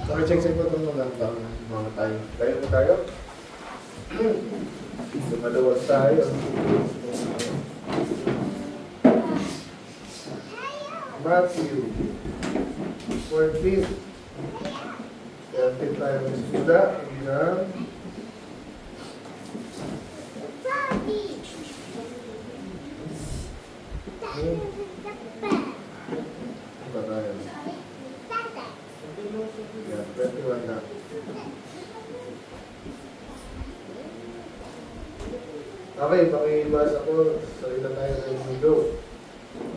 Check sa ikot ng mga tayo. Tayo mo tayo? Lumalawag tayo. Matthew 14. Kaya tayo magsimula hanggang ba tayo? Yeah, 21 na. Okay, pakibasa ko. Salita tayo ng mundo.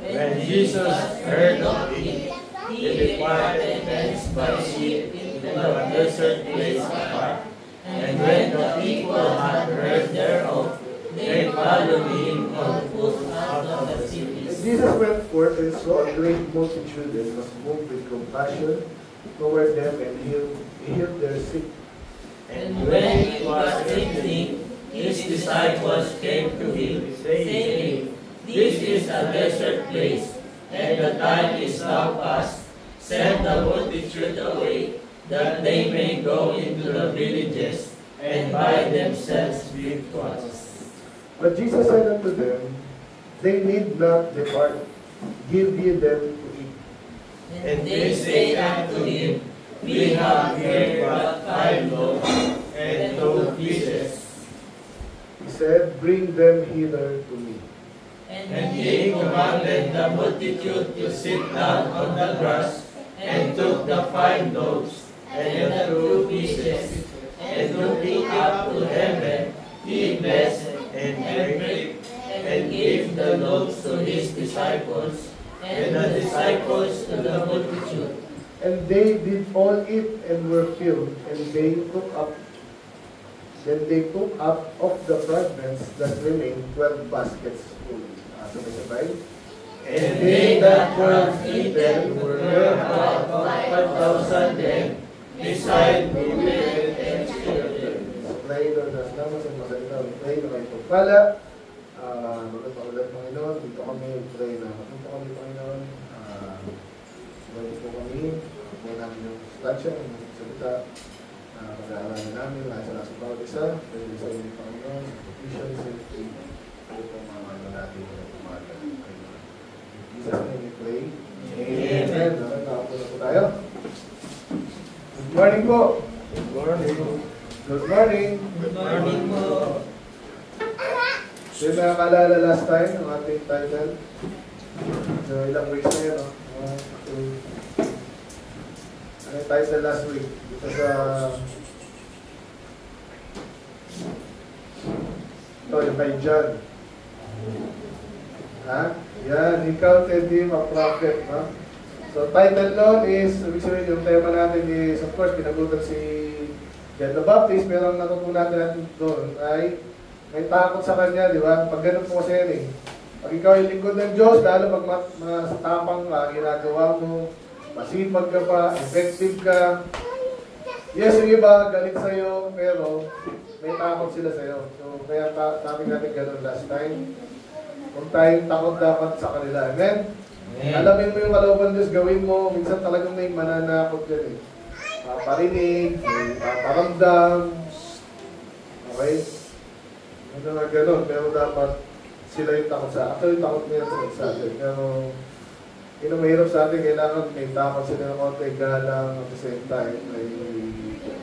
When Jesus heard of it, he departed thence by ship into a desert place apart. And when the people had heard thereof, they followed him on foot out of the cities. Jesus went forth and saw a great multitude and was moved with compassion toward them and healed their sick. And when it was evening, his disciples came to him, saying, This is a desert place, and the time is now past. Send the multitude away, that they may go into the villages and buy themselves victuals. But Jesus said unto them, They need not depart. Give ye them to eat. And they say unto him, We have here but 5 loaves and 2 fishes. He said, Bring them hither to me. And he commanded the multitude to sit down on the grass, and took the 5 loaves and the 2 fishes, and looking up to heaven, he blessed and broke, and gave the loaves to his disciples, and the disciples to the multitude. And they did all eat and were filled, and they took up of the fragments that remained 12 baskets full. Sabay-sabay. And they that were eaten were about 5,000 men, beside women and children. Pray, Lord, as naman sa masalita, pray na kayo pagpala. Magpapaulat, Panginoon, dito kami, pray na mapunta kami, Panginoon. Pray po kami, po namin yung stansya, yung salita, pag-aaralan namin, lahat sa nasa bawat isa, pray sa inyo, Panginoon, sa provision, safety, pray po mga natin na umaga. Jesus name we pray. Amen. Nakakapo na po tayo. Good morning po. Good morning. Good morning. Good morning po. So yung nakakalala last time, ang ating title. So ilang weeks na yun, no? 1, 2. Ano yung title last week? Dito sa... Ito, yung kay John. Ha? Yan, he counted him a prophet, no? So title nun is, ibig sabihin yung tema natin is, of course, pinagutan si John the Baptist, pero ang natutunan natin doon ay may takot sa kanya, di ba? Pag ganun po kasi yan eh. Pag ikaw yung lingkod ng Diyos, lalo pag matapang ka, ginagawa mo, masipag ka pa, effective ka. Yes, yung iba, galit sa'yo, pero may takot sila sa'yo. So, kaya sabi natin ganun last time. Kung tayong takot dapat sa kanila. Amen? Alamin mo yung kalooban Diyos, gawin mo. Minsan talagang may mananakot dyan eh. Paparinig, paparamdam. Okay? Ano nga ganun, pero dapat sila yung takot sa actually takot nila sa atin. Pero yun ang mahirap sa atin, kailangan may takot sila ng konti, galang at the same time.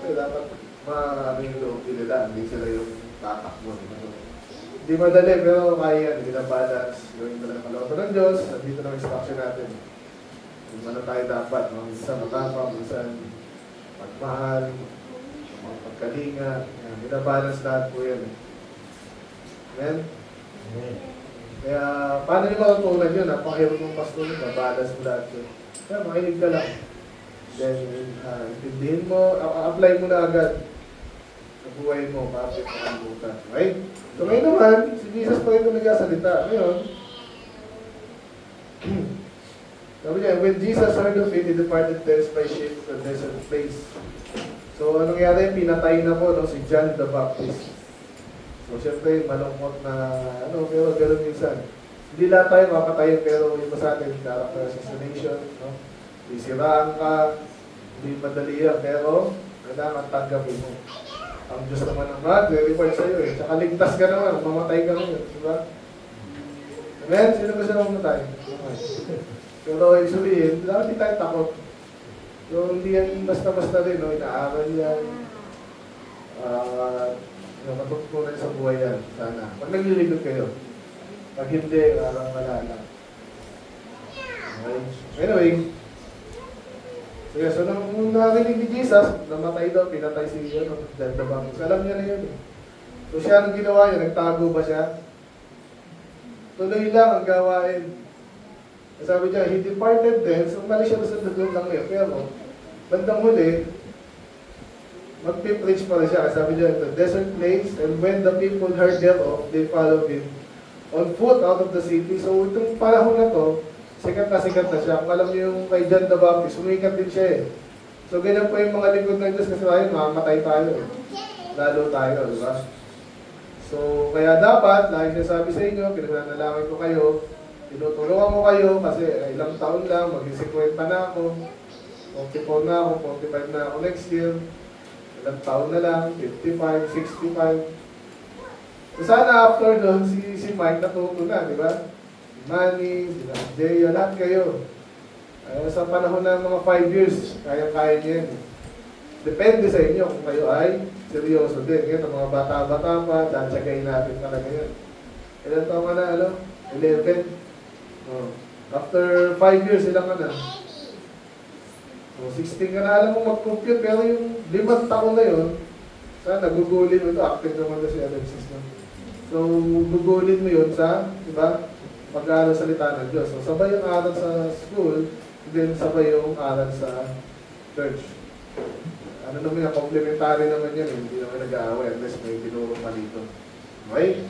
Dapat maano yung loob nila, hindi sila yung tatakbo. Hindi madali, pero kaya yan, hindi na balance. Gawin talaga kalooban ng Diyos, nandito na instruction natin. Kung ano tayo dapat, no? Minsan matapang, minsan magmahal, magpagkalinga, binabalance lahat po yan. Amen? Kaya, paano nyo matutunan yun? Napakahirap ng pastor nyo, mabalance mo lahat yun. Kaya makinig ka lang. Then, intindihin mo, apply mo na agad sa buhay mo, kapit na kalimutan. Okay? So ngayon naman, si Jesus pa ito nagsasalita. Ngayon, sabi niya, when Jesus heard of it, he departed thence by ship to a desert place. So anong nangyari? Pinatay na po no, si John the Baptist. So siyempre, malungkot na, pero gano'n minsan. Hindi lahat tayo mapatayin, pero yung sa atin, character assassination, no? Isiraan ka, Hindi madali yan, pero kailangan tanggapin mo. Ang Diyos naman ang mag-reward sa'yo eh. Tsaka ligtas ka naman, mamatay ka naman, di ba? Amen? Sino gusto na mamatay? Pero usually, hindi tayo takot. So, hindi yan basta-basta rin, no? Inaaral yan. Matutunan sa buhay yan, sana. Pag nagliligot kayo, pag hindi, parang wala lang. Okay? Anyway, so nung narinig ni Jesus, namatay daw, pinatay si John the Baptist. Alam niya na yun eh. So siya, anong ginawa niya? Nagtago ba siya? Tuloy lang ang gawain. Sabi niya, he departed then, so mali siya sa doon lang ngayon. Pero, bandang huli, magpipreach pa rin siya. Sabi niya, the desert place, and when the people heard thereof, they followed him on foot out of the city. So itong panahon na to, sikat na siya. Kung alam niyo yung kay John the Baptist, sumikat din siya eh. So ganyan po yung mga lingkod ng Diyos kasi tayo, mamamatay tayo eh. Lalo tayo, di ba? So kaya dapat, lagi na sabi sa inyo, pinagdadalangin ko kayo, tinutulungan ko kayo kasi ilang taon lang, mag-50 na ako, 44 na ako, 45 na ako next year, ilang taon na lang, 55, 65. So sana after doon, si Mike natuto na, di ba? Manny, sila Jay, lahat kayo. Sa panahon ng mga 5 years, kaya-kaya niyo yan. Depende sa inyo kung kayo ay seryoso din. Ngayon, mga bata-bata pa, tsatsagayin natin talaga yan. Ilan taon ka na, 11. Oh. After 5 years, ilan ka na? So, 16 ka na, alam mo mag-compute, pero yung 5 taon na yun, sana gugulin mo ito. Active naman na si Alexis. No? So, gugulin mo yun sa, di ba? Pag-aaral salita ng Diyos. So, sabay yung aral sa school, then sabay yung aral sa church. Ano naman yung complementary naman yan, hindi naman nag-aaway unless may tinuro pa dito. Okay?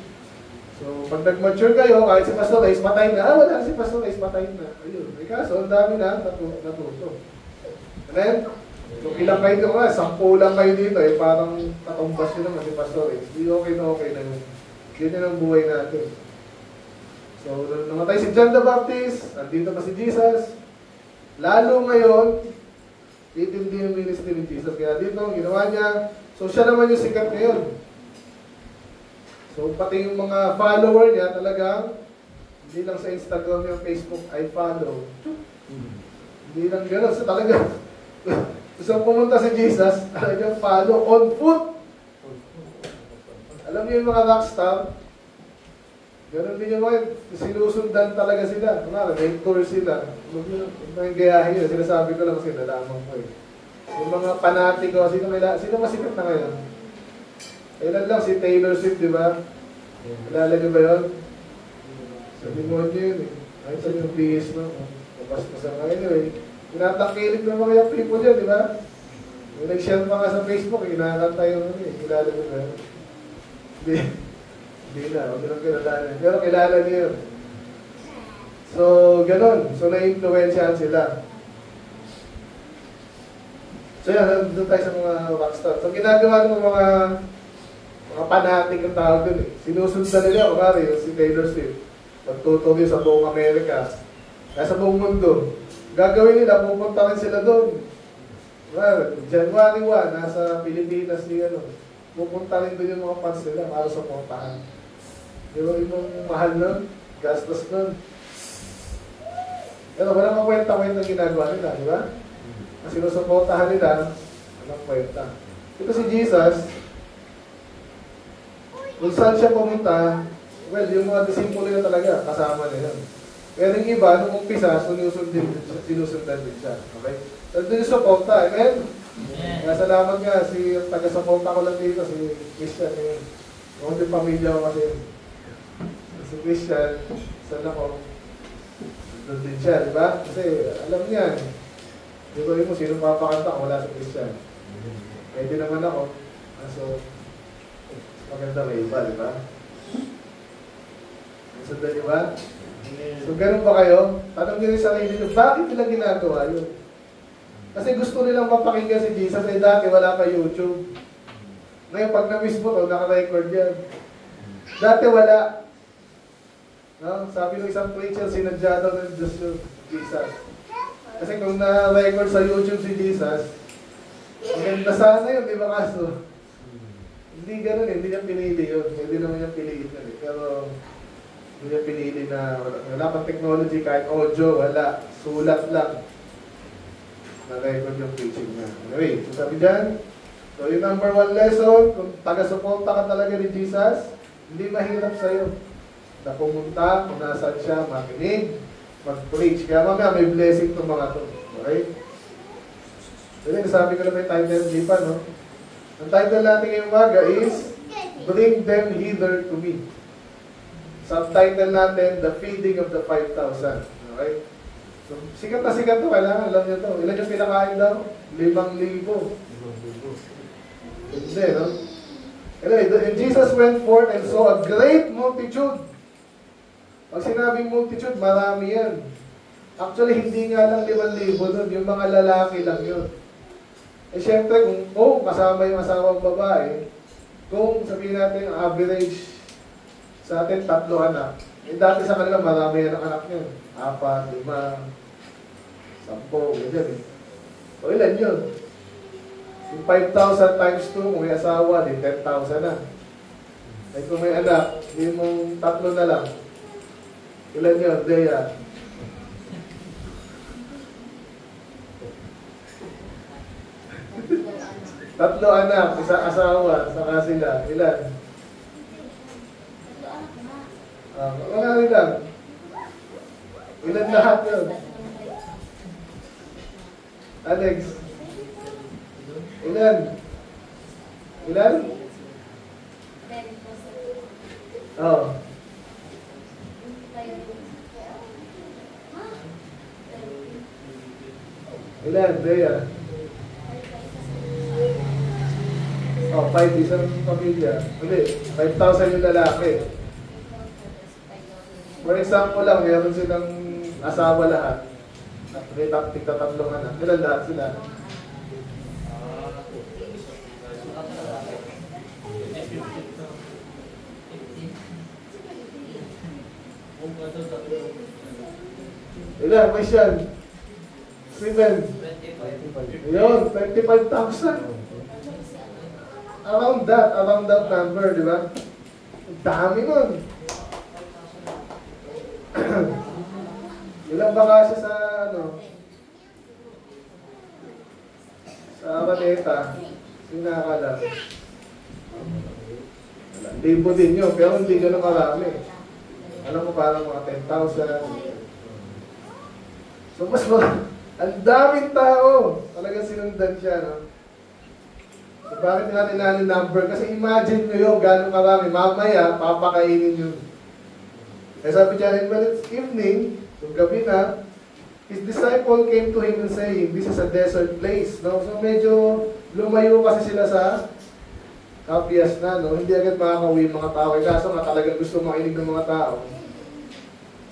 So, pag nag-mature kayo, kahit si Pastor Ace, patay na. Wala si Pastor Ace, patay na. Ayun. May kaso, ang dami na natuto. And then, kung ilang kayo dito, 10 lang kayo dito, eh, parang katumbas nyo naman si Pastor Ace. Hindi okay na yun. Yun ang buhay natin. So, namatay si John the Baptist, nandito pa si Jesus. Lalo ngayon, itindi yung ministry ni Jesus. Kaya dito, ginawa niya. So, siya naman yung sikat ngayon. So, pati yung mga follower niya talagang, hindi lang sa Instagram yung Facebook, I follow. Hindi lang gano'n. So, talaga, gusto pumunta si Jesus, talagang follow on foot. Alam niyo yung mga rockstar, gano'n din yung mga, sinusundan talaga sila. May tour sila. Yung gayahin yun, sinasabi ko lang kasi nalaman ko eh. Yung mga panatiko, sino masikat na ngayon? Kailan lang si Taylor Swift, di ba? Kilala niyo ba yun? Sabi mo niyo yun eh. Ay, sabi yung bihis no? Kapaspas ang anyway. Tinatangkilik ng mga young people dyan, di ba? Yung nag-share pa nga sa Facebook, kinakanta yung ano eh. Kilala niyo ba yun? Hindi na, huwag nang kilala. Pero kilala niyo yun. So, ganun. So, na-influensyahan sila. So, yan, doon tayo sa mga rockstar. So, ginagawa ng mga panatik ang tawag dun eh. Sinusundan nila, kumari, yung si Taylor Swift. Magtutuloy sa buong Amerika. Nasa buong mundo. Gagawin nila, pupunta rin sila doon. Well, January 1, nasa Pilipinas ni ano. Pupunta rin doon yung mga fans nila para sa puntahan. Di ba yung mahal nun? Gastos nun. Pero walang kwenta-kwenta ginagawa nila, di ba? Kasi sinusuportahan nila, walang kwenta. Ito si Jesus, kung saan siya pumunta, well, yung mga disipulo na talaga, kasama nila. Pero yung iba, nung umpisa, sinusundan din siya. Okay? So, doon yung suporta. Amen? Kaya salamat nga, si taga-suporta ko lang dito, si Christian. Yung pamilya ko kasi. Si Christian, saan ako? Doon din siya, di ba? Kasi alam niya, di ba mo, sino papakanta kung wala si Christian? Pwede naman ako. So, maganda may iba, di ba? Sundan niyo ba? So, ganun ba kayo? Tanong niyo rin sa sarili niyo, bakit nila ginagawa yun? Kasi gusto nilang mapakinggan si Jesus, eh dati wala pa YouTube. Ngayon, pag na-miss mo to, naka-record yan. Dati wala. No? Sabi ng isang preacher, sinadya daw ng Diyos yung Jesus. Kasi kung na-record sa YouTube si Jesus, Maganda sana yun, di ba kaso? Hindi ganun eh, hindi niya pinili yun. Hindi naman niya piliin yun eh. Pero hindi niya pinili na wala pang technology, kahit audio, wala. Sulat lang. Na-record yung preaching niya. Anyway, so sabi dyan, so yung number 1 lesson, kung taga-suporta ka talaga ni Jesus, hindi mahirap sa'yo na pumunta, kung nasaan siya, makinig, mag-preach. Kaya mamaya may blessing itong mga to. Okay? Kasi nasabi ko na may title, di pa, no? Ang title natin ngayong umaga is Bring Them Hither to Me. Subtitle natin, The Feeding of the 5,000. Okay? So, sikat na sikat to, kailangan alam niyo to. Ilan yung pinakain daw? 5,000. Hindi, no? Anyway, and Jesus went forth and saw a great multitude. Pag sinabing multitude, marami yan. Actually, hindi nga lang 5,000 nun, yung mga lalaki lang yun. Eh syempre, kung kasama yung asawang babae, kung sabihin natin average sa atin 3 anak, eh dati sa kanila marami yan ang anak nyo. 4, 5, 10, ganyan eh. So ilan yun? Yung 5,000 times 2, kung may asawa, di 10,000 na. Eh kung may anak, di mong 3 na lang. Ilan yun? Dea. Tatlo anak, isa asawa, saka sila. Ilan? Marami lang. Ilan lahat yun? Alex? Ilan? Ilan? Oh. Ilan, Bea? Oh, 5 isang pamilya. Hindi, 5,000 yung lalaki. For example lang, mayroon silang asawa lahat. At may tigta-3 anak. Ilan lahat sila? Ilan? May siyan? Steven? Yun, 25,000. Around that number, di ba? Ang dami nun. Ilan ba kasi sa, sa Araneta, sinakala. Libo din yun, pero hindi gano'ng karami. Alam mo, parang mga 10,000. So, mas ang daming tao. Talagang sinundan siya, no? So, bakit nga nila number? Kasi imagine nyo yun, gano'ng karami. Mamaya, papakainin yun. Eh sabi niya, when it's evening, so gabi na, his disciple came to him and saying, this is a desert place. No? So medyo lumayo kasi sila sa Kapias na, no? Hindi agad makakauwi yung mga tao. Kaso nga talagang gusto makinig ng mga tao.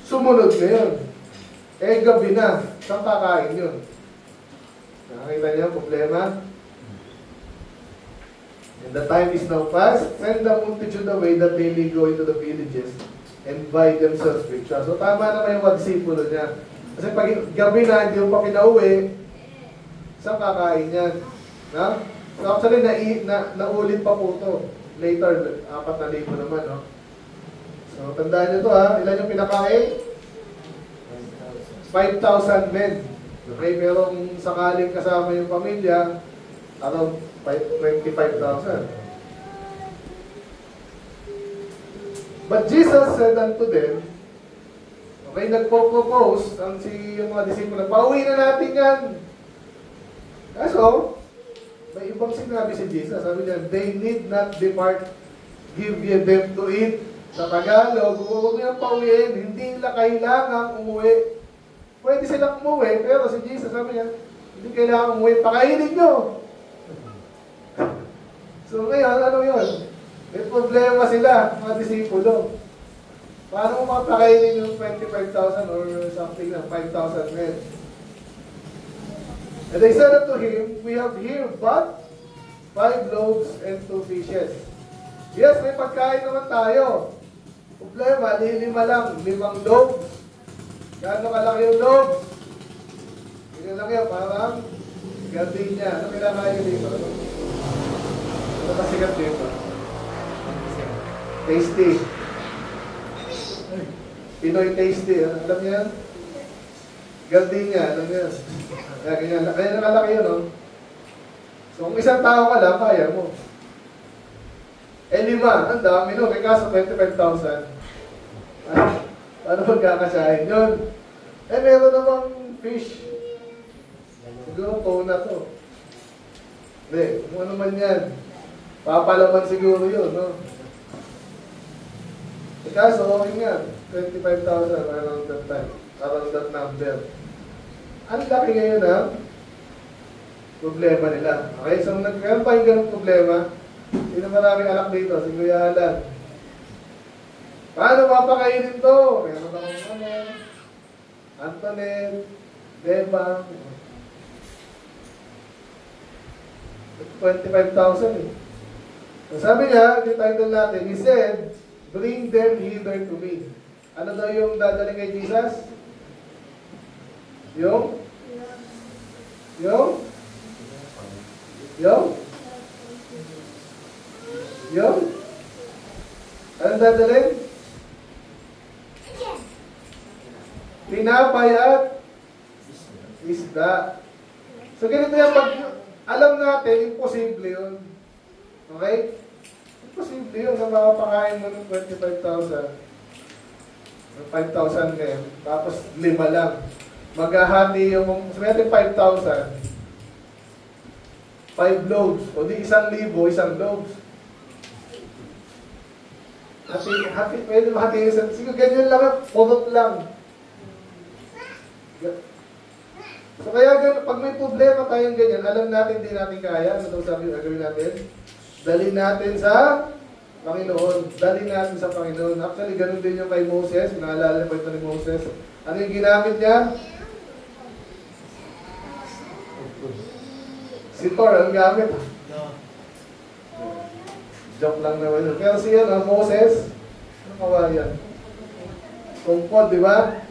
Sumunod na yun. Eh gabi na, saan kakain yun? Nakakita niyo ang problema? And the time is now past, send the multitude away that they may go into the villages and buy themselves picture. So tama naman yung mga disipulo niya. Kasi pag gabi na, hindi mo pa pinauwi, saan kakain yan? No? So actually, naulit pa po ito. Later, 4,000 naman. No? So tandaan nyo ito ha, ilan yung pinakain? 5,000 men. Okay, merong sakaling kasama yung pamilya, around 25,000. But Jesus said unto them, okay, nagpo-propose yung mga disipulo, pauwi na natin yan. Kaso, may ibang sinabi si Jesus. Sabi niya, they need not depart, give ye them to eat. Sa Tagalog, huwag niyang pauwiin, hindi nila kailangang umuwi. Pwede silang umuwi, pero si Jesus sabi niya, hindi kailangang umuwi, pakainin nyo. So ngayon, ano yun? May problema sila, mga disipulo. Paano mo mapakainin yung 25,000 or something na 5,000 men? And they said unto him, we have here but 5 loaves and 2 fishes. Yes, may pagkain naman tayo. Problema, 5 lang, 5 loaves. Gano'ng kalaki yung loaves? Hindi lang yun, parang Gardenia. Ano kinakain dito? Ano pasikat dito? Tasty. Pinoy tasty. Alam niyo yan? Gardenia. Alam niyo yan? Kaya nakalaki yun, no? So, kung isang tao ka lang, kaya mo. Eh, 5. Ang dami, no? May kaso 25,000. Ano magkakasahin yun? Eh, meron namang fish. Siguro tuna to. Hindi, kung ano man yan. Papalaman siguro yun, no? Eh, kaso, okay nga. 25,000 around that time. Around that number. Ang laki ngayon, ha? Problema nila. Okay, so nagkaroon pa yung ganong problema. Sino maraming anak dito? Si Kuya Alan. Paano mapakainin to? Meron akong Antoinette, Beba. 25,000 eh. So sabi niya, yung title natin, he said, bring them hither to me. Ano daw yung dadaling kay Jesus? Yung? Anong dadalhin? Tinapay at isda. So ganito yung pag alam natin, imposible yun. Okay? Imposible yun na makapakain mo ng 25,000. 5,000 ngayon. Tapos 5 lang. Maghahati yung, sabi natin 5,000. 5 loaves. O di 1,000, 1 loaves. Pwede mahati yung siguro ganyan lang, pulot lang. So kaya pag may problema tayong ganyan, alam natin hindi natin kaya. Ano daw sabi gagawin natin? Dalhin natin sa Panginoon. Dalhin natin sa Panginoon. Actually, ganun din yung kay Moses. Naalala niyo pa ito ni Moses. Ano yung ginamit niya? Si Thor, ang gamit. Joke lang naman yun. Pero siya, Moses, ano kawa yan? Tungkod, di ba?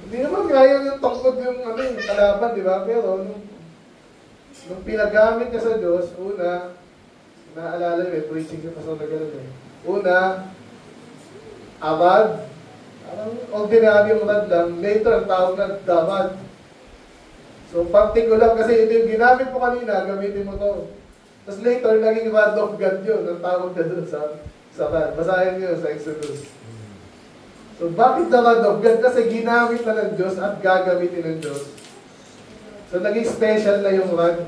Hindi naman kaya yung tungkod yung kalaban, di ba? Pero nung pinagamit niya sa Diyos, una, naalala niyo, preaching sa pastor na gano'n eh. Una, abad. Parang ordinary yung rad lang. Later, ang tawag na damad. So, particular kasi ito yung ginamit mo kanina, gamitin mo to. Tapos later, naging rod of God yun. Ang tawag na doon sa rod. Basahin niyo sa Exodus. So, bakit the rod of God? Kasi ginamit na ng Diyos at gagamitin ng Diyos. So, naging special na yung rod.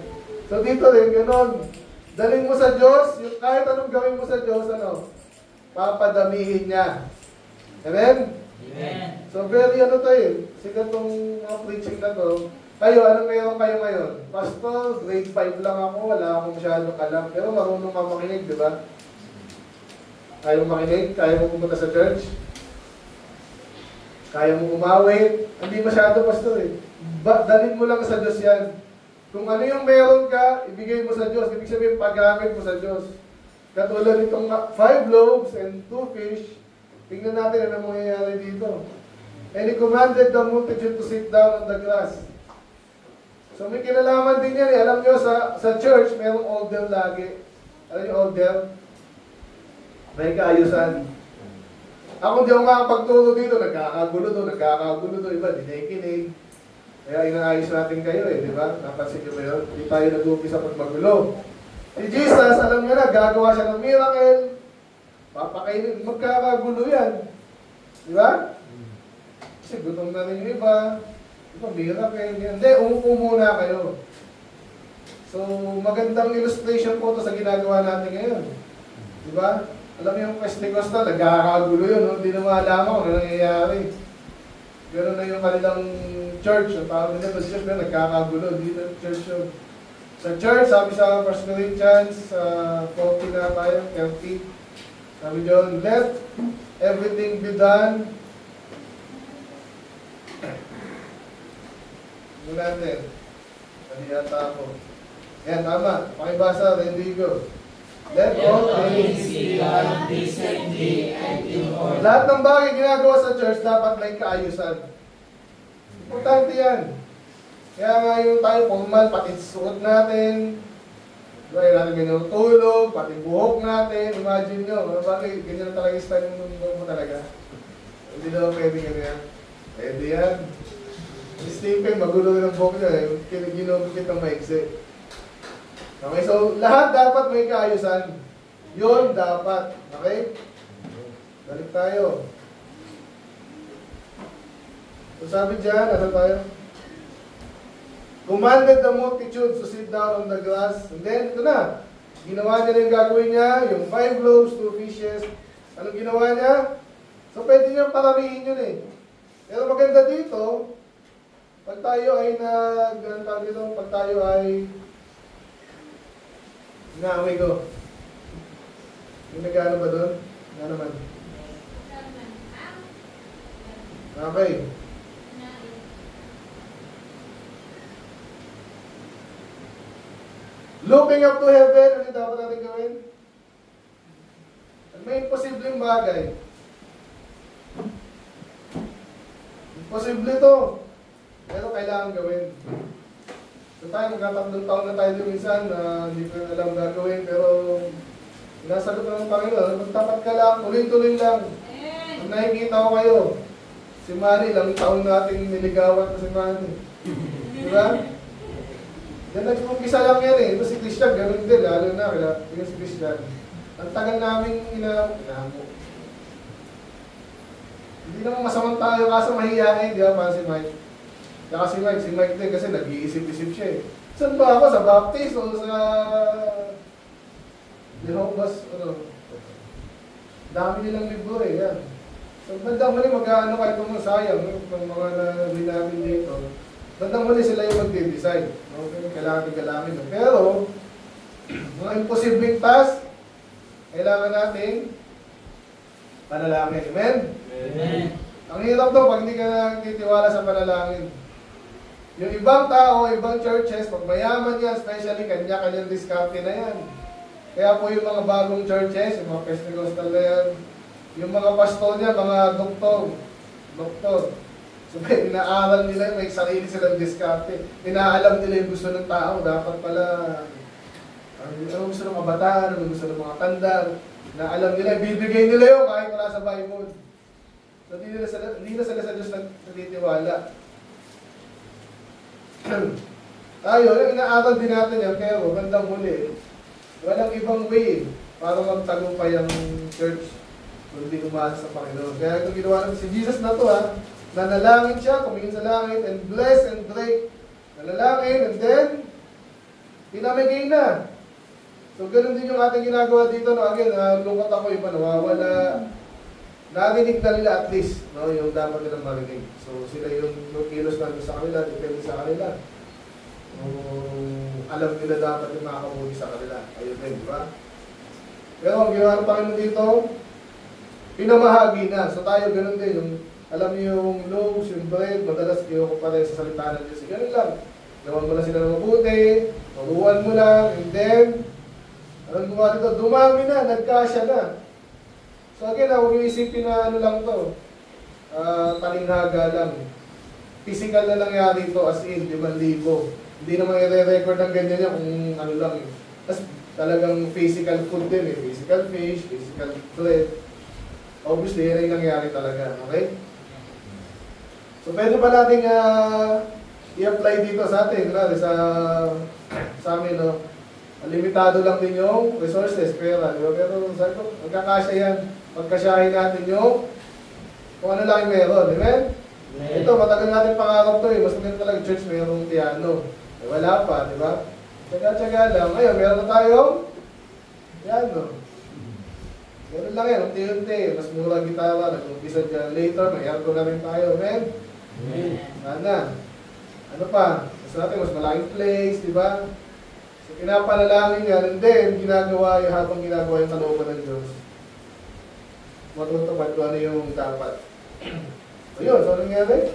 So, dito rin, gano'n. Daling mo sa Diyos, yung kahit anong gawin mo sa Diyos, papadamihin niya. Amen? Amen. So, very sikat tong preaching na to. Kayo, anong meron kayo ngayon? Pastor, grade 5 lang ako, wala akong masyadong alam. Pero marunong ka makinig, di ba? Kaya mo makinig, kaya mo pumunta sa church. Kaya mo umawit. Hindi masyado, pastor eh. Dalhin mo lang sa Diyos yan. Kung ano yung meron ka, ibigay mo sa Diyos. Ibig sabihin, paggamit mo sa Diyos. Katulad itong 5 loaves and 2 fish, tingnan natin ano mangyayari dito. And he commanded the multitude to sit down on the grass. So may kinalaman din yan eh. Alam nyo, sa church, mayroong order lagi. Alam nyo, order? May kaayusan. Ako di ako makapagturo dito, nagkakagulo doon, iba, dinikinig. Kaya inaayos natin kayo eh, di ba? Napansin nyo ba yun? Hindi tayo nag-umpisa pag magulo. Si Jesus, alam nyo na, gagawa siya ng miracle. Papakainin, magkakagulo yan. Di ba? Kasi gutom na rin yung iba. Diba, miracle yan. Hindi, umupo muna kayo. So, magandang illustration po ito sa ginagawa natin ngayon. Di ba? Alam niyo yung Pentecostal, nagkakagulo yun, no? Hindi na malaman kung ano nangyayari. Ganoon na yung kanilang church, ang tawag nila sa church, nagkakagulo, hindi na church yun. Sa church, sabi sa 1 Corinthians 40 na tayo, 30, sabi dyan, let everything be done. Mula natin. Hindi yata ako. Yan, tama. Pakibasa, Rendigo. Let all things be done decently and in order. Lahat ng bagay ginagawa sa church dapat may kaayusan. Importante yan. Kaya nga yung tayo formal, pati suot natin, kaya natin minutulog, pati buhok natin, imagine nyo, bakit ganyan talaga yung style mo talaga? Hindi daw pwede ganyan. Pwede yan. Si Stephen, magulo ng buhok niya, ginugit ng maiksi. Okay, so lahat dapat may kaayusan. Yun dapat. Okay? Balik tayo. So sabi dyan, ano tayo? Commanded the multitude to sit down on the grass. And then, ito na. Ginawa niya na yung gagawin niya, yung 5 loaves, 2 fishes. Anong ginawa niya? So pwede niya paramihin yun eh. Pero maganda dito, pag tayo ay pag tayo ay inaaway ko. Yung nag-ano ba doon? Ano naman? Okay. Looking up to heaven, ano dapat natin gawin? May imposibleng bagay. Imposible to. Pero kailangan gawin. So tayo, magkatatlong taon na tayo din minsan na hindi ko alam gagawin, pero nasagot na ng Panginoon, magtapat ka lang, tuloy-tuloy lang. Kung nakikita ko kayo, si Manny, lang taon nating niligawan na si Manny. Diba? Yan nag-umpisa lang yan eh. Ito si Christian, ganun din, lalo na, yung si Christian. Ang tagal namin inamo. Hindi naman masamang tayo, kaso mahihain, di ba, para si Mike. Kaya si Mike din kasi nag-iisip-isip siya eh. Saan ba ako? Sa Baptist o sa Jehovah's, dami nilang libro eh, yan. So, bandang huli mag-ano kayo itong sayang, itong mga nabili namin dito. Bandang huli sila yung mag-design. Okay, kailangan. Pero, mga imposibleng task, kailangan natin panalangin. Amen? Amen. Ang hirap daw pag hindi ka nagtitiwala sa panalangin. Yung ibang tao, ibang churches, pag mayaman yan, especially kanya-kanyang diskarte na yan. Kaya po yung mga bagong churches, yung mga Pentecostal na yan, yung mga pastor niya, mga doktor. So may inaaral nila, may sarili silang diskarte. Inaalam nila yung gusto ng tao. Dapat pala, ano gusto ng kabataan, ano gusto ng mga tanda. Inaalam nila, bibigay nila yun kahit wala sa Bible. So hindi na sila sa Diyos nagtitiwala. Tayo, yung inaaral din natin yan, pero bandang huli, walang ibang way para magtagumpay ang church kung hindi umasa sa Panginoon. Kaya ito ginawa natin si Jesus na to nanalangin siya, tumingin sa langit, and bless and break. Nanalangin, and then, pinamigay na. So, ganun din yung ating ginagawa dito. No? Again, lungkot ako, iba nawawala. Narinig na nila at least, no? Yung dapat nilang marinig. So, sila yung kilos namin sa kanila, depende sa kanila. Alam nila dapat yung makakabuti sa kanila. Ayun din, di ba? Pero ang ginawa ng Panginoon dito, pinamahagi na. So, tayo ganun din. Yung alam niyo yung loaves, yung bread, madalas kayo pa rin sa salita ng Diyos. Ganun lang. Gawan mo lang sila ng mabuti, turuan mo lang, and then, anong gumawa dito? Dumami na, nagkasya na. So again, huwag yung isipin na ano lang to, talinghaga lang. Physical na nangyari ito as in, 5,000. Hindi naman i-record ng ganyan yan kung ano lang. Tapos talagang physical food din eh. Physical fish, physical bread. Obviously, yan yung nangyari talaga. Okay? So, pwede ba natin i-apply dito sa atin? Kunwari, sa amin, no? Limitado lang din yung resources, pera. Diba? Pero sabi ko, magkakasya yan. Pagkasyahin natin yung kung ano lang yung meron. Amen? Ito, matagal natin pangarap to eh. Mas maganda talaga church, mayroong piano. Eh, wala pa, di ba? Tsaga-tsaga lang. Ngayon, meron na tayong piano. Meron lang yan, unti-unti. Mas mura gitara, nag-umpisa dyan. Later, may aircon na rin tayo. Amen? Sana. Ano pa? Mas natin, mas malaking place, di ba? So, pinapanalangin yan, and then, ginagawa yung habang ginagawa yung kalooban ng Diyos. Matutupad ko ano yung dapat. So, yun. So, nangyari?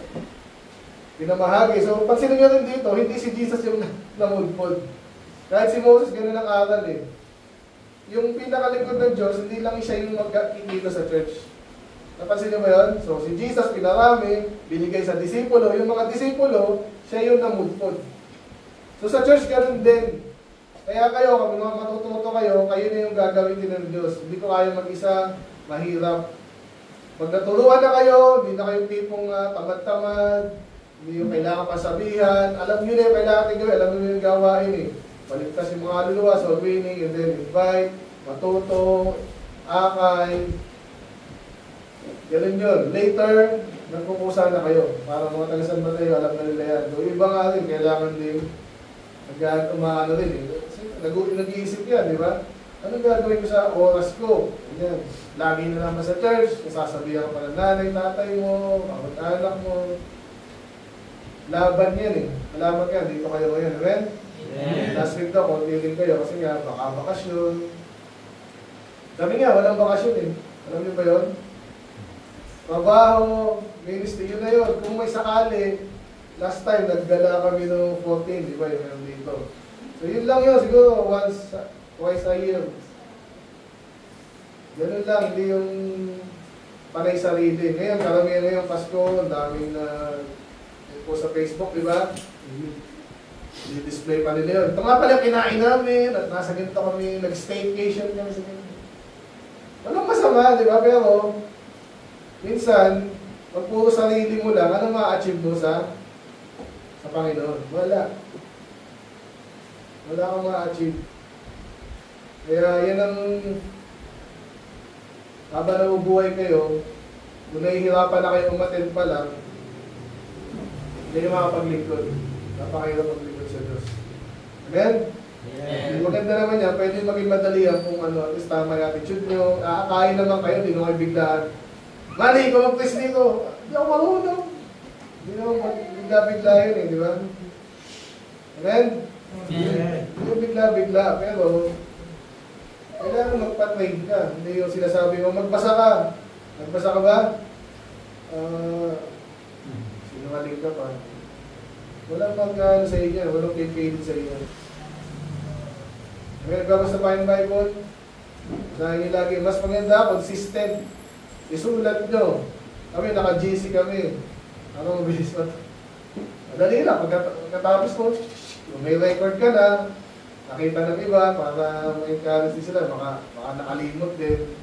Pinamahagi. So, pansinin nyo rin dito, hindi si Jesus yung namulpod. Kahit si Moses, ganun ang aral eh. Yung pinakalikod ng Diyos, hindi lang siya yung magkikita sa church. Napansin niyo ba yun? So, si Jesus pinarami, binigay sa disipulo. Yung mga disipulo, siya yung namudpod. So sa church, ganun din. Kaya kayo, kung matututo kayo, kayo na yung gagawin din ng Diyos. Hindi ko kaya mag-isa, mahirap. Pag naturuan na kayo, hindi na kayong tipong tamad-tamad, hindi yung kailangan pasabihan. Alam nyo na yung kailangan nyo gawin, alam nyo yung gawain eh. Baligtas yung mga luluwa, so winning, and then invite, matuto, akay. Ganun yun. Later, nagpupusa na kayo. Para mga taga-San Mateo, alam na nila yan. So iba nga rin, kailangan din umaano rin eh. Nag-iisip yan, di ba? Anong gagawin ko sa oras ko? Yan. Lagi na naman sa church, nasasabihan ka pa ng nanay, tatay mo, anak mo. Laban yan eh. Malaman yan, dito kayo ngayon. Amen? Amen. Last week daw, konti din kayo kasi nga, baka bakasyon. Kami nga, walang bakasyon eh. Alam niyo ba yun? Trabaho, ministry, yun na yun. Kung may sakali, last time, naggala kami noong 14, di ba yun dito? So yun lang yun, siguro twice a year. Ganun lang, hindi yung panay sarili. Ngayon, karamihan na yung Pasko, ang daming na po sa Facebook, di ba? I-display pa nila yun. Ito nga pala kinain namin, at nasa ganito kami, nag-staycation kami sa ganito. Walang masama, di ba? Pero, minsan, pag puro sarili mo lang, anong ma-achieve mo sa Panginoon? Wala. Wala kang ma-achieve. Kaya yan ang habang nabubuhay kayo, kung nahihirapan na kayo umattend pa lang, hindi kayo makapaglingkod. Napakahirap maglingkod sa Diyos. Amen? Amen. Maganda naman yan, pwede maging madali yan kung ano, at least tama yung attitude nyo. Aakain naman kayo, hindi nyo kayo biglaan. Mali, ikaw mag-press dito. Hindi ako marunong. Hindi naman bigla-bigla yun eh, di ba? Amen? Amen. Hindi bigla-bigla, pero kailangan magpa-trade ka. Hindi yung sinasabi mo, magbasa ka. Nagbasa ka ba? Sinungaling ka pa. Walang mag-ano sa inyo, walang kay-fail sa inyo. Kaya nagbabasa pa yung Bible, sabi niyo lagi, mas maganda, consistent. Isulat nyo. Kami, naka-GC kami. Ano, mabilis pa? Madali lang, pagkatapos ko, may record ka na, nakita ng iba, para may currency sila, baka nakalimot din.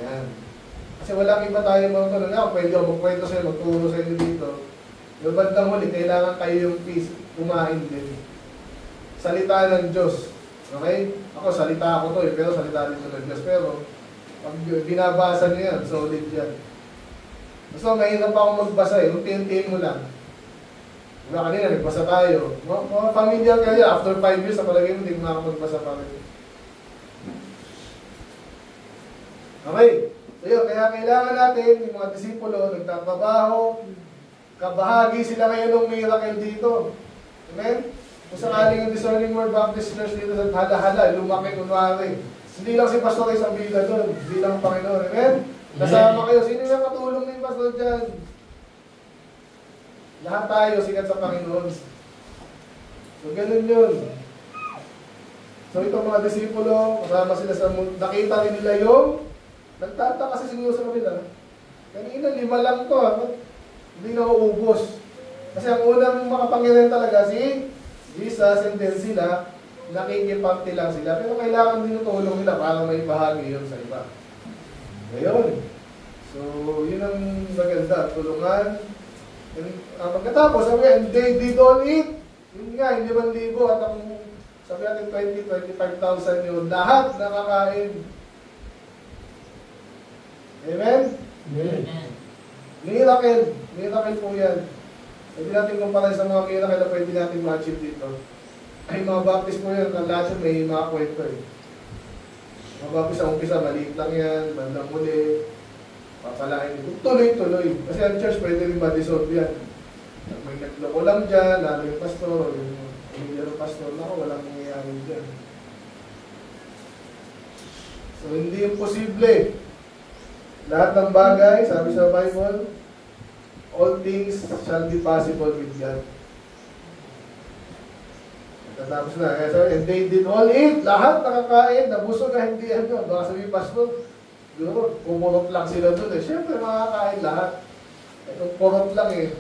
Yan. Kasi walang iba tayo mga tanong na, pwede ako magkwento sa'yo, magturo sa inyo dito. Yung bandang huli, kailangan kayo yung peace, kumain din. Salita ng Diyos. Okay? Ako, salita ako to pero salita din ng Diyos. Pero, pag binabasa niyo yan, solid yan. So, mahirap pa akong magbasa eh, unti-untiin mo lang. Diba kanina, nagbasa tayo. Mga familiar kayo, after 5 years, sa palagay mo, hindi ko makakapagbasa pa rin. Okay. So yun, kaya kailangan natin, yung mga disipulo, nagtatrabaho, kabahagi sila ngayon ng miracle dito. Amen? Kung sakaling yung Discerning Word Baptist Church dito sa Hala-Hala, lumaki kunwari. Hindi lang si Pastor isang bida doon, hindi lang Panginoon. Amen? Kasama kayo, sino yung katulong ni Pastor dyan? Lahat tayo sikat sa Panginoon. So, ganun yun. So, itong mga disipulo, kasama sila sa mundo, nakita rin nila yung nagtataka kasi siguro sa kanila. Kanina, 5 lang to. Hindi na uubos. Kasi ang unang makapangyarihan talaga si Jesus, and then sila, nakikipagti lang sila. Pero kailangan din yung tulong nila para may bahagi yun sa iba. Ngayon. So, yun ang maganda. Tulungan. Pagkatapos, sabi, and they did all eat. Yun nga, yung 5,000 at ang sabi natin 20,000-25,000 yun. Lahat nakakain. Amen? Amen. Miracle. Miracle po yan. Pwede natin kumpara sa mga miracle na pwede natin ma-achieve dito. Ay, mga baptist po yan. Lahat yun may mga kwento eh. Mga baptist sa umpisa, maliit lang yan. Bandang muli. Papalain ito. Tuloy-tuloy. Kasi ang church pwede rin ma-dissolve yan. May nagloko lang dyan, lalo yung pastor, yung pamilya ng pastor, naku, walang nangyayari dyan. So, hindi yung posible. Lahat ng bagay, sabi sa Bible, all things shall be possible with God. Tatapos na. Kaya sabi, and they did all eat. Lahat nakakain, nabusog na hindi ano. Baka sabi pastor, siguro, pumurot lang sila doon eh. Siyempre, makakain lahat. Itong purot lang eh.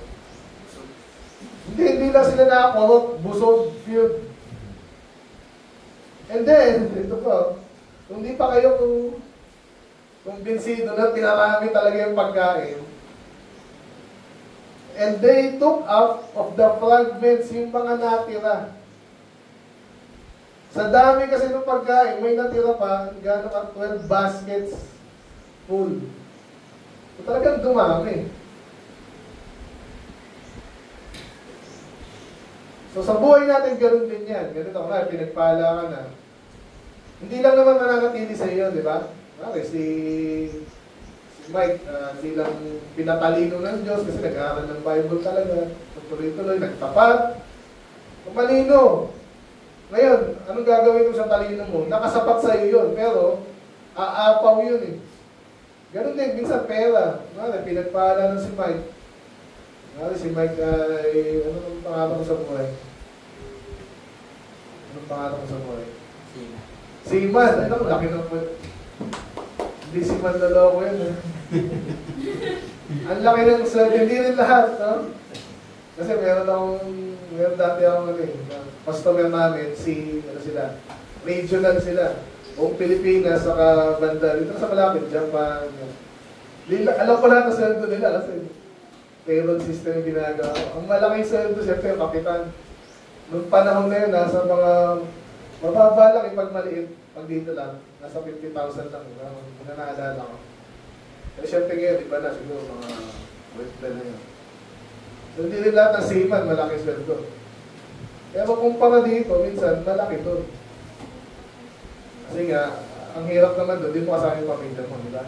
Hindi lang sila nakakurot, busog, filled. And then, ito po, kung di pa kayo kumbinsido na pinarami talaga yung pagkain, and they took up of the fragments, yung mga natira. Sa dami kasi ng pagkain, may natira pa, gano'n ka 12 baskets full. So, talagang dumami. So sa buhay natin, ganoon din yan. Ganito ka, pinagpala ka na. Hindi lang naman mananatili sa iyo, di ba? Okay, si Mike, silang pinatalino ng Diyos kasi nag-aaral ng Bible talaga. Tuloy-tuloy, nagtapat. Malino. Ngayon, anong gagawin mo sa talino mo? Nakasapat sa iyo yun, pero aapaw yun eh. Ganun din, minsan pera. Pinagpala ng si Mike. Si Mike ay, anong pangalan ko sa buhay? Anong pangalan ko sa buhay? Siman. Ay, naku, laki ng po. Hindi Siman loloko yun, eh. Ang laki ng sweldo, hindi rin lahat, no? Kasi meron dati akong customer namin, ano sila, regional sila. Buong Pilipinas, saka banda, dito sa malapit, Japan. Alam ko lahat ng sweldo nila kasi payroll system yung ginagawa. Ang malaking sweldo, siyempre, yung kapitan. Noong panahon na yun, nasa mga mababa lang, ipag maliit, pag dito lang, nasa 50,000 lang, hindi na naalala ko. Pero siyempre ngayon, iba na, siguro mga wetla na yun. So, hindi rin lahat ng seaman, malaki sweldo. Pero kumpara dito, minsan, malaki doon. Kasi nga, ang hirap naman doon, di mo kasama yung pamilya mo, di ba?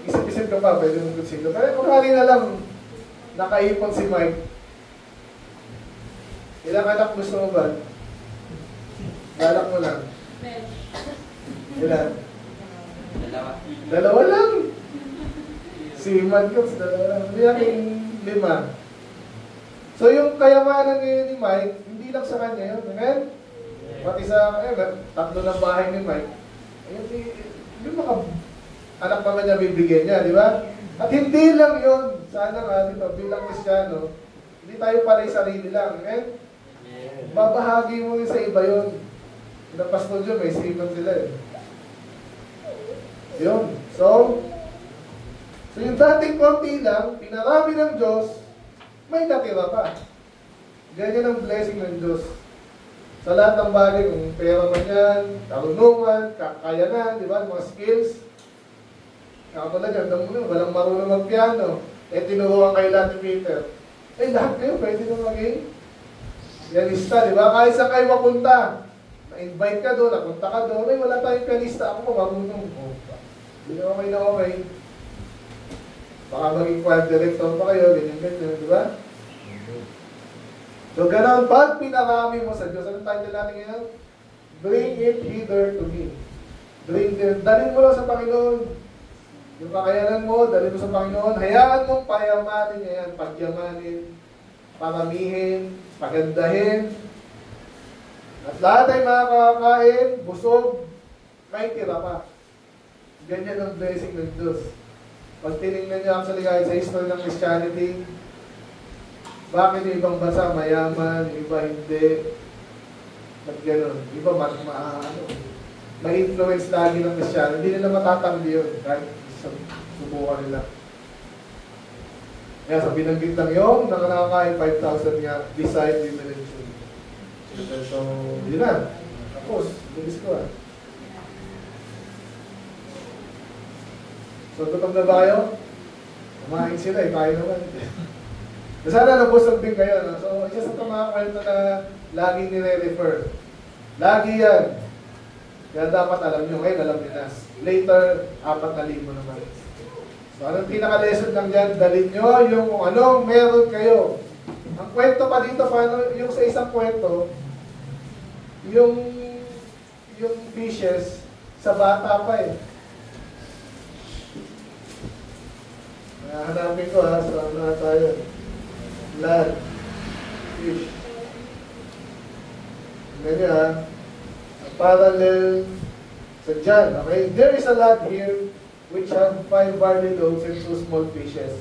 Isip-isip ka pa, pwede mong consider. Pero kung hali na lang, nakaipon si Mike. Ilang anak gusto mo ba? Balak mo lang. Ilan? Dalawa lang. Si Madcops, dalawa lang. Hindi natin 5. So yung kayamanan ngayon ni Mike, hindi lang sa kanya yun. Amen? Pati sa, tatlo ng bahay ni Mike. Ayun, yung mga anak naman niya bibigyan niya, di ba? At hindi lang yun. Sana nga, dito, bilang Kristiyano, hindi tayo pala'y sarili lang. Amen? Babahagi mo yun sa iba yun. Yung pastor dyan, may sipan sila eh. Yun. So yung dating konti lang, pinarami ng Diyos, may natira pa. Ganyan ang blessing ng Diyos. Sa lahat ng bagay, kung pera man yan, karunungan, kakayanan, di ba, mga skills. Nakatulad yan, walang marunong mag-piano. Tinuruan kayo lahat ni Peter. Lahat kayo, pwede na maging pianista, di ba? Kahit saan kayo mapunta, na-invite ka doon, napunta ka doon, wala tayong pianista, ako pa marunong. Hindi na okay na okay. Baka maging choir director pa kayo, ganyan-ganyan, di ba? So, ganoon, pag pinarami mo sa Diyos, anong title natin ngayon? Bring it hither to me. Dalhin mo lang sa Panginoon. Yung kakayanan mo, dalhin mo sa Panginoon. Hayaan mong payamanin niya yan, pagyamanin, paramihin, pagandahin. At lahat ay makakakain, busog, may tira pa. Ganyan ang blessing ng Diyos. Pag tinignan niyo actually kahit sa history ng Christianity, bakit yung ibang bansa mayaman, yung iba hindi? Ba't gano'n? Iba may influence lagi ng Christianity. Hindi nila matatanggi yun kahit subukan nila. Kaya sa binanggit lang yun, nakakain 5,000 nga beside the religion. So, yun na. Tapos, bilis ko ah. So, gutom na ba kayo? Kumain sila eh, kain naman. Sana nabusog din kayo. No? So, isa sa mga kwento na lagi nire-refer. Lagi yan. Kaya dapat alam nyo. Ngayon, alam nyo na. Later, 4,000 naman. So, anong pinaka-lesson lang dyan? Dalhin nyo yung kung anong meron kayo. Ang kwento pa dito, paano, yung sa isang kwento, yung fishes, sa bata pa eh. Hanapin ko ha, saan na tayo. Land, fish. Ganyan ha. Parallel sa John. Okay? There is a land here which have 5 barley loaves and 2 small fishes.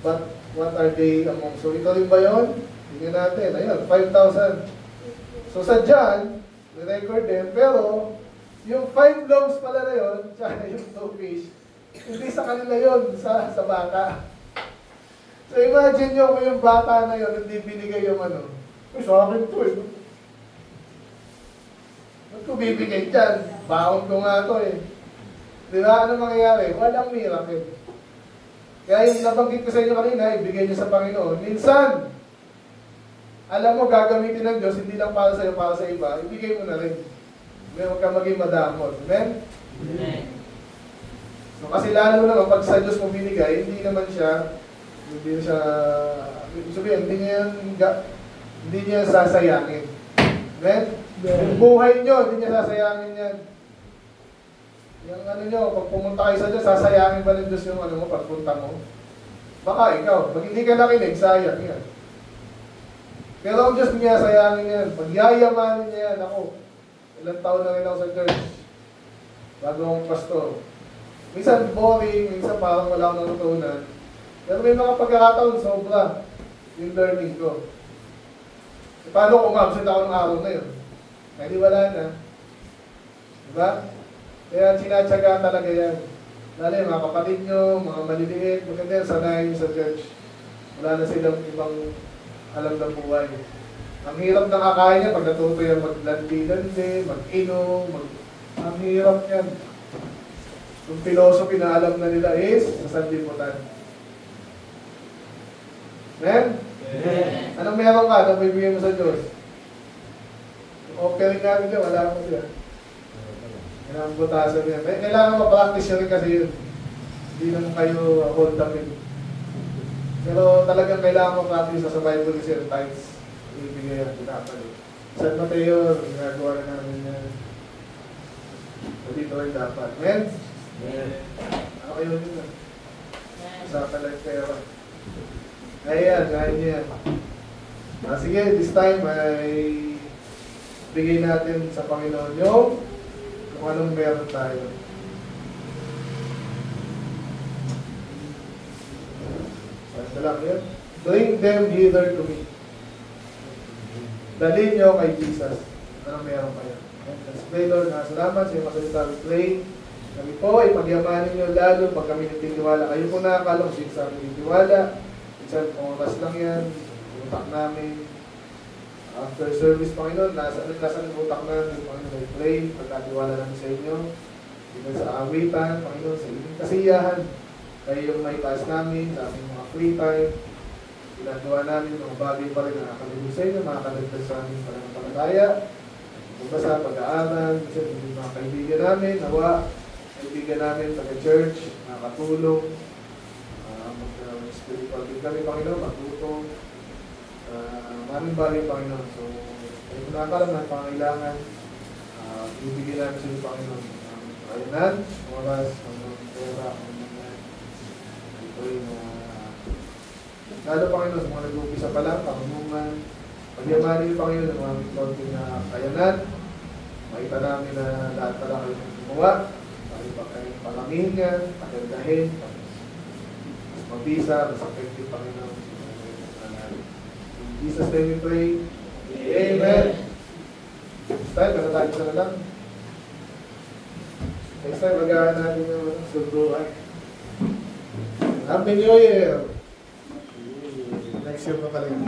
But What are they among? So ito rin ba yun? Tingnan natin. Ayun, 5,000. So sa John, record din. Pero, yung 5 loaves pala na yun, tsaka yung 2 fish, hindi sa kanila yun, sa bata. So imagine nyo kung yung bata na yun, hindi binigay yung ano. Sa akin to eh. Ba't ko bibigay dyan? Baon ko nga to eh. Di ba? Ano mangyayari? Walang miracle. Kaya yung nabanggit ko sa inyo kanina, ibigay niyo sa Panginoon. Minsan, alam mo, gagamitin ng Diyos, hindi lang para sa iyo, para sa iba, ibigay mo na rin. Huwag ka maging madamot. Amen? Amen. So, kasi lalo naman, pag sa Diyos mo binigay, hindi na siya, hindi niya sasayangin. Amen? Yung buhay niyo, hindi niya sasayangin yan. Yung ano nyo, pag pumunta kayo sa Diyos, sasayangin ba ng Diyos yung ano mo, pagpunta mo? Baka ikaw, pag hindi ka nakinig, sayang yan. Pero ang Diyos niya, sayangin yan. Pag yayamanin niya yan, ako, ilang taon na rin ako sa church, bago akong pastor. Minsan boring, minsan parang wala akong natutunan. Pero may mga pagkakataon, sobra yung learning ko. E paano kung absent ako ng araw na yun? Hindi wala na. Diba? Kaya sinatsaga talaga yan. Lalo yung mga kapatid nyo, mga maliliit, maganda yan, sanayin sa church. Wala na silang ibang alam ng buhay. Ang hirap na kakain niya pag natuto yan maglandi-landi, mag-inom, ang hirap yan. Yung philosophy na alam na nila is sa sanlibutan. Amen? Amen. Anong meron ka? Anong bibigyan mo sa Diyos? Yung offering natin dyan, wala mo siya. Kailangan butasan yan. Kailangan ma-practice yun kasi yun. Hindi naman kayo hold up yun. Pero talagang kailangan ma-practice sa Bible kasi yung times. Ibigay ang pinapalit. San Mateo, ginagawa na namin yan. So dito rin dapat. Amen? Ano kayo yun na? Usapan lang pera. Ayan, kaya yan. Sige, this time ay bigay natin sa Panginoon yung kung anong meron tayo. Basta lang yun. Bring them hither to me. Dalhin nyo kay Jesus. Anong meron kayo? Let's pray, Lord. Salamat sa iyong masalita. We pray. Kami po ay pagyamanin nyo lalo pag kami nagtitiwala. Kayo po nakakala kung sino sa amin nagtitiwala. Isang oras lang yan. Utak namin. After service, Panginoon, nasa ng utak namin, Panginoon, I pray, pagkatiwala namin sa inyo, dito sa awitan, Panginoon, sa inyong kasiyahan, kayo yung may taas namin, sa aming mga free time, ginagawa namin, mga bagay pa rin na nakakalimutan sa inyo, makakalimutan sa aming pananampalataya, sa pag-aaral, kasi yung mga kaibigan namin, nawa, kaibigan namin, taga-church, nakatulong, mag-spiritual din kami, Panginoon, matutong, maraming bagay, Panginoon. So, kayo nakakalam ng pangailangan, bibigyan namin sa iyo, Panginoon. Kayanan, oras, pera, ito yung lalo, Panginoon, sa mga nag-umpisa pa lang, pangulungan, pagyamanin niyo, Panginoon, ng mga konti na kayanan, makita namin na lahat pala kayo ng gumawa, tayo pa kayong palamihin yan, pagandahin, mas mabisa, mas effective, Panginoon. In Jesus' name we pray. Amen. Next time, ano tayo sa lang? Next time, mag-aaral natin yung suruan. Happy New Year! Next year pa pala yun.